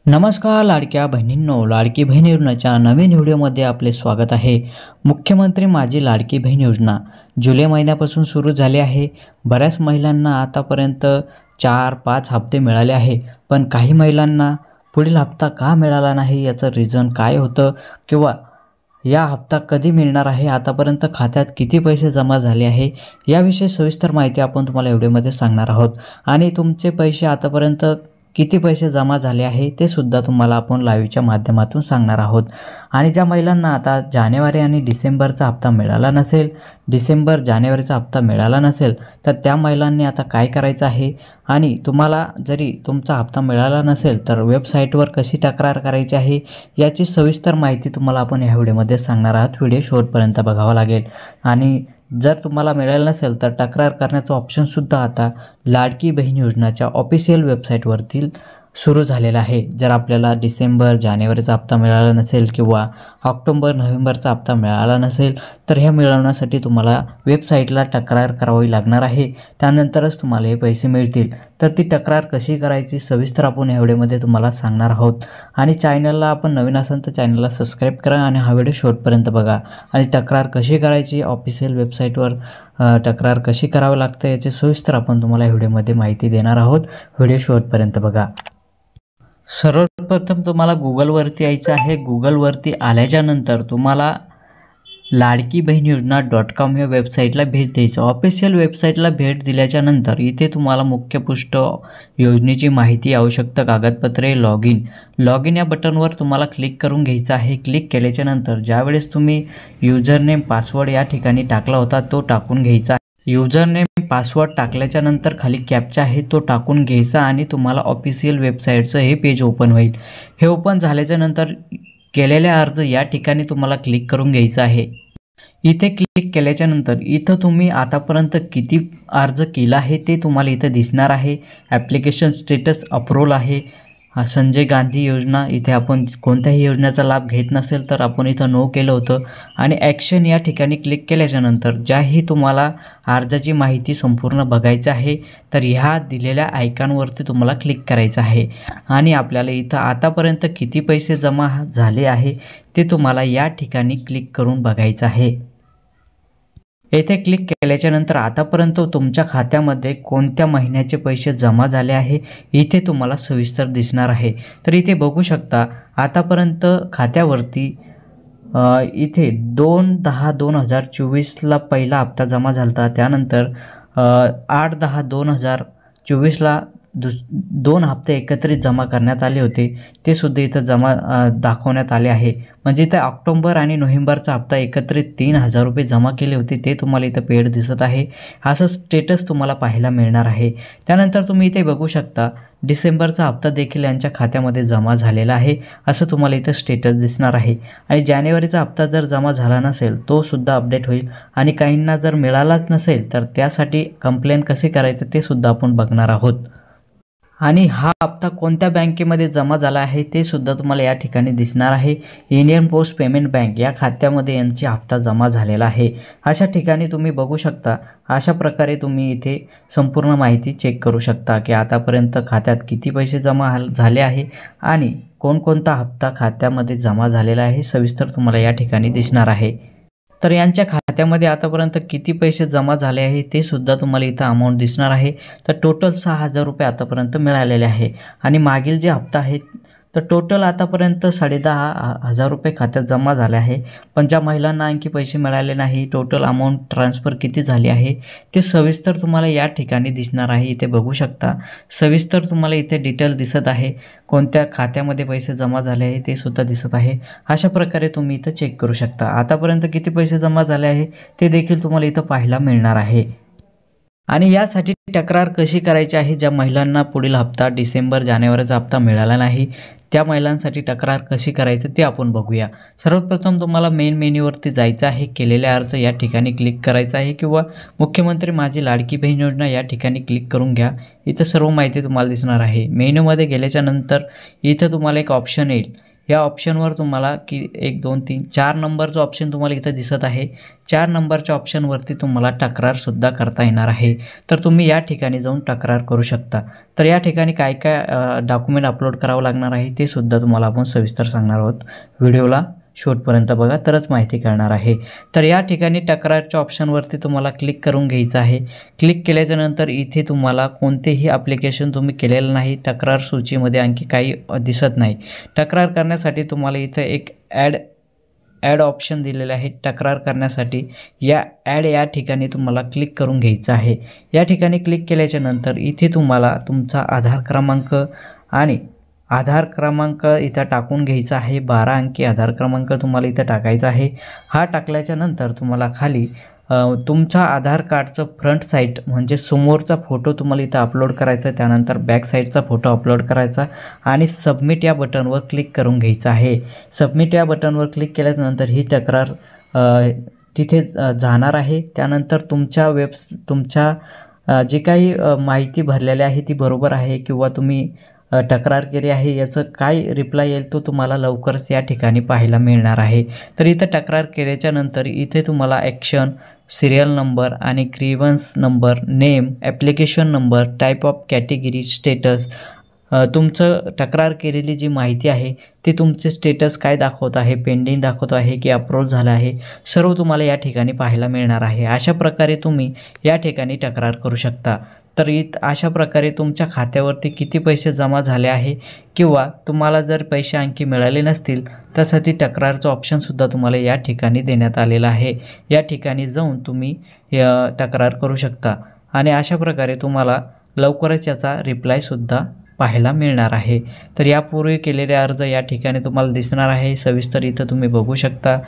नमस्कार लाडक्या बहिणींनो, लाडकी बहीण योजनेच्या नवीन व्हिडिओमध्ये आपले स्वागत आहे। मुख्यमंत्री माझी लाडकी बहीण योजना जुलै महिन्यापासून सुरू झाली आहे। बऱ्याच महिलांना आतापर्यंत 4-5 हप्ते मिळाले आहे, पण काही महिलांना पुढील हप्ता का मिळाला नाही याचं रिझन काय होतं किंवा या हप्ता कधी मिळणार आहे, आतापर्यंत खात्यात किती पैसे जमा झाले आहे याविषयी सविस्तर माहिती आपण तुम्हाला व्हिडिओमध्ये सांगणार आहोत। आणि तुमचे पैसे आतापर्यंत किती पैसे जमा झाले आहे ते सुद्धा तुम्हाला आपण लाईव्हच्या माध्यमातून सांगणार आहोत। आणि ज्या महिलांना आता जानेवारी आणि डिसेंबरचा हप्ता मिळाला नसेल, जानेवारीचा हप्ता मिळाला नसेल, तर त्या महिलांनी आता काय करायचं आहे आणि तुम्हाला जरी तुमचा हप्ता मिळाला नसेल तर वेबसाईटवर कशी तक्रार करायची आहे याची सविस्तर माहिती तुम्हाला आपण या व्हिडिओमध्ये सांगणार आहोत। व्हिडिओ शेवटपर्यंत बघावा लागेल। आणि जर तुम्हाला मिळालं नसेल तर तक्रार करण्याचं ऑप्शनसुद्धा आता लाडकी बहीण योजनेच्या ऑफिशियल वेबसाईटवरती सुरू झालेला आहे। जर आपल्याला डिसेंबर जानेवारीचा हप्ता मिळाला नसेल किंवा ऑक्टोबर नोव्हेंबरचा हप्ता मिळाला नसेल तर हे मिळवण्यासाठी तुम्हाला वेबसाईटला तक्रार करावी लागणार आहे, त्यानंतरच तुम्हाला हे पैसे मिळतील। तर ती तक्रार कशी करायची सविस्तर आपण या व्हिडिओमध्ये तुम्हाला सांगणार आहोत। आणि चॅनलला आपण नवीन असाल तर चॅनलला सबस्क्राईब करा आणि हा व्हिडिओ शेवटपर्यंत बघा। आणि तक्रार कशी करायची, ऑफिशियल वेबसाईटवर तक्रार कशी करावी लागते याची सविस्तर आपण तुम्हाला या व्हिडिओमध्ये माहिती देणार आहोत। व्हिडिओ शेवटपर्यंत बघा। सर्वप्रथम तुम्हाला गुगलवरती यायचं आहे। गुगलवरती आल्याच्या नंतर तुम्हाला लाडकी बहीण योजना .com या वेबसाईटला भेट द्यायचं। ऑफिशियल वेबसाईटला भेट दिल्याच्या नंतर इथे तुम्हाला मुख्य पृष्ठ, योजनेची माहिती, आवश्यक कागदपत्रे, लॉग इन या बटनवर तुम्हाला क्लिक करून घ्यायचं आहे। क्लिक केल्याच्या नंतर ज्यावेळेस तुम्ही युजरनेम पासवर्ड या ठिकाणी टाकला होता तो टाकून घ्यायचा। युजरनेम पासवर्ड टाकल्याच्या नंतर खाली कॅप्चा आहे तो टाकून घ्यायचा आणि तुम्हाला ऑफिशियल वेबसाईटचं हे पेज ओपन होईल। हे ओपन झाल्याच्या नंतर केलेले अर्ज या ठिकाणी तुम्हाला क्लिक करून घ्यायचं आहे। इथे क्लिक केल्याच्या नंतर इथं तुम्ही आतापर्यंत किती अर्ज केला आहे ते तुम्हाला इथं दिसणार आहे। ॲप्लिकेशन स्टेटस अप्रूव्हल आहे। संजय गांधी योजना, इथे आपण कोणत्याही योजनेचा लाभ घेत नसेल तर आपण इथं नो केलं होतं। आणि ॲक्शन या ठिकाणी क्लिक केल्याच्या नंतर ज्याही तुम्हाला अर्जाची माहिती संपूर्ण बघायची आहे तर ह्या दिलेल्या आयकॉनवरती तुम्हाला क्लिक करायचं आहे। आणि आपल्याला इथं आतापर्यंत किती पैसे जमा झाले आहे ते तुम्हाला या ठिकाणी क्लिक करून बघायचं आहे। येथे क्लिक केल्याच्या नंतर आतापर्यंत तुमच्या खात्यामध्ये कोणत्या महिन्याचे पैसे जमा झाले आहे इथे तुम्हाला सविस्तर दिसणार आहे। तर इथे बघू शकता आतापर्यंत खात्यावरती इथे 2/10/2024ला पहिला हप्ता जमा झाला, त्यानंतर 8/10/2024ला 2 हप्ते एकत्रित जमा करण्यात आले होते, ते सुद्धा इथं जमा दाखवण्यात आले आहे। म्हणजे इथं ऑक्टोबर आणि नोव्हेंबरचा हप्ता एकत्रित 3000 रुपये जमा केले होते, ते तुम्हाला इथं पेड दिसत आहे। असं स्टेटस तुम्हाला पाहायला मिळणार आहे। त्यानंतर तुम्ही इथे बघू शकता डिसेंबरचा हप्ता देखील यांच्या खात्यामध्ये जमा झालेला आहे, असं तुम्हाला इथं स्टेटस दिसणार आहे। आणि जानेवारीचा हप्ता जर जमा झाला नसेल तो सुद्धा अपडेट होईल। आणि काहींना जर मिळालाच नसेल तर त्यासाठी कंप्लेंट कसे करायचं ते सुद्धा आपण बघणार आहोत। आणि हा हप्ता कोणत्या बँकेमध्ये जमा झाला आहे ते सुद्धा तुम्हाला या ठिकाणी दिसणार आहे। इंडियन पोस्ट पेमेंट बँक या खात्यामध्ये यांची हप्ता जमा झालेला आहे। अशा ठिकाणी तुम्ही बघू शकता। अशा प्रकारे तुम्ही इथे संपूर्ण माहिती चेक करू शकता की आतापर्यंत खात्यात किती पैसे जमा झाले आहे आणि कोणकोणता हप्ता खात्यामध्ये जमा झालेला आहे सविस्तर तुम्हाला या ठिकाणी दिसणार आहे। तर यांच्या खात्यामध्ये आतापर्यंत किती पैसे जमा झाले आहे ते सुद्धा तुम्हाला इथं अमाऊंट दिसणार आहे। तर टोटल 6000 रुपये आतापर्यंत मिळालेले आहे। आणि मागील जे हप्ता आहे तर टोटल आतापर्यंत 10,500 रुपये खात्यात जमा झाले आहे। पण ज्या महिलांना आणखी पैसे मिळाले नाही, टोटल अमाऊंट ट्रान्सफर किती झाली आहे ते सविस्तर तुम्हाला या ठिकाणी दिसणार आहे। इथे बघू शकता सविस्तर तुम्हाला इथे डिटेल दिसत आहे, कोणत्या खात्यामध्ये पैसे जमा झाले आहे ते सुद्धा दिसत आहे। अशा प्रकारे तुम्ही इथं चेक करू शकता। आतापर्यंत किती पैसे जमा झाले आहे ते देखील तुम्हाला इथं पाहायला मिळणार आहे। आणि यासाठी तक्रार कशी करायची आहे, ज्या महिलांना पुढील हप्ता डिसेंबर जानेवारीचा हप्ता मिळाला नाही त्या महिलांसाठी तक्रार कशी करायचं ते आपण बघूया। सर्वप्रथम तुम्हाला मेन मेन्यूवरती जायचं आहे। केलेले अर्ज या ठिकाणी क्लिक करायचं आहे किंवा मुख्यमंत्री माझी लाडकी बहीण योजना या ठिकाणी क्लिक करून घ्या। इथं सर्व माहिती तुम्हाला दिसणार आहे। मेन्यूमध्ये गेल्याच्या नंतर इथं तुम्हाला एक ऑप्शन येईल, या ऑप्शनवर तुम्हाला की 1 2 3 4 नंबरचा ऑप्शन तुम्हाला इथं दिसत आहे. 4 नंबरच्या ऑप्शनवरती तुम्हाला तक्रारसुद्धा करता येणार आहे. तर तुम्ही या ठिकाणी जाऊन तक्रार करू शकता. तर या ठिकाणी काय काय डॉक्युमेंट अपलोड करावं लागणार आहे ते सुद्धा तुम्हाला आपण सविस्तर सांगणार आहोत. व्हिडिओला शेवटपर्यंत बघा तरच माहिती कळणार आहे. तर या ठिकाणी तक्रारच्या ऑप्शनवरती तुम्हाला क्लिक करून घ्यायचं आहे. क्लिक केल्याच्यानंतर इथे तुम्हाला कोणतेही ॲप्लिकेशन तुम्ही केलेलं नाही, तक्रार सूचीमध्ये आणखी काही दिसत नाही. तक्रार करण्यासाठी तुम्हाला इथं एक ॲड ऑप्शन दिलेलं आहे. तक्रार करण्यासाठी या ठिकाणी तुम्हाला क्लिक करून घ्यायचं आहे. या ठिकाणी क्लिक केल्याच्यानंतर इथे तुम्हाला तुमचा आधार क्रमांक इथं टाकून घ्यायचा आहे. 12 अंकी आधार क्रमांक तुम्हाला इथं टाकायचा आहे. हा टाकल्याच्यानंतर तुम्हाला खाली तुमच्या आधार कार्डचं फ्रंट साईड म्हणजे समोरचा फोटो तुम्हाला इथं अपलोड करायचा. त्यानंतर बॅक साईडचा फोटो अपलोड करायचा आणि सबमिट या बटनवर क्लिक करून घ्यायचं आहे. सबमिट या बटनवर क्लिक केल्यानंतर ही तक्रार तिथे जाणार आहे. त्यानंतर तुमच्या जे काही माहिती भरलेली आहे ती बरोबर आहे किंवा तुम्ही तक्रार केली आहे याचं काय रिप्लाय येईल तो तुम्हाला लवकरच या ठिकाणी पाहायला मिळणार आहे. तर इथं तक्रार केल्याच्यानंतर इथे तुम्हाला ॲक्शन, सिरियल नंबर आणि grievance number, name, application number, type of category, status, तुमचं तक्रार केलेली जी माहिती आहे ती तुमचे स्टेटस काय दाखवत आहे, पेंडिंग दाखवत आहे की अप्रूव्ह झालं आहे, सर्व तुम्हाला या ठिकाणी पाहायला मिळणार आहे. अशा प्रकारे तुम्ही या ठिकाणी तक्रार करू शकता. तर अशा प्रकारे तुमच्या खात्यावरती किती पैसे जमा झाले आहे किंवा तुम्हाला जर पैसे आणखी मिळाले नसतील त्यासाठी तक्रारचं ऑप्शनसुद्धा तुम्हाला या ठिकाणी देण्यात आलेलं आहे. या ठिकाणी जाऊन तुम्ही तक्रार करू शकता आणि अशा प्रकारे तुम्हाला लवकरच याचा रिप्लायसुद्धा पाहायला मिळणार आहे. तर यापूर्वी केलेले अर्ज या ठिकाणी तुम्हाला दिसणार आहे. सविस्तर इथं तुम्ही बघू शकता.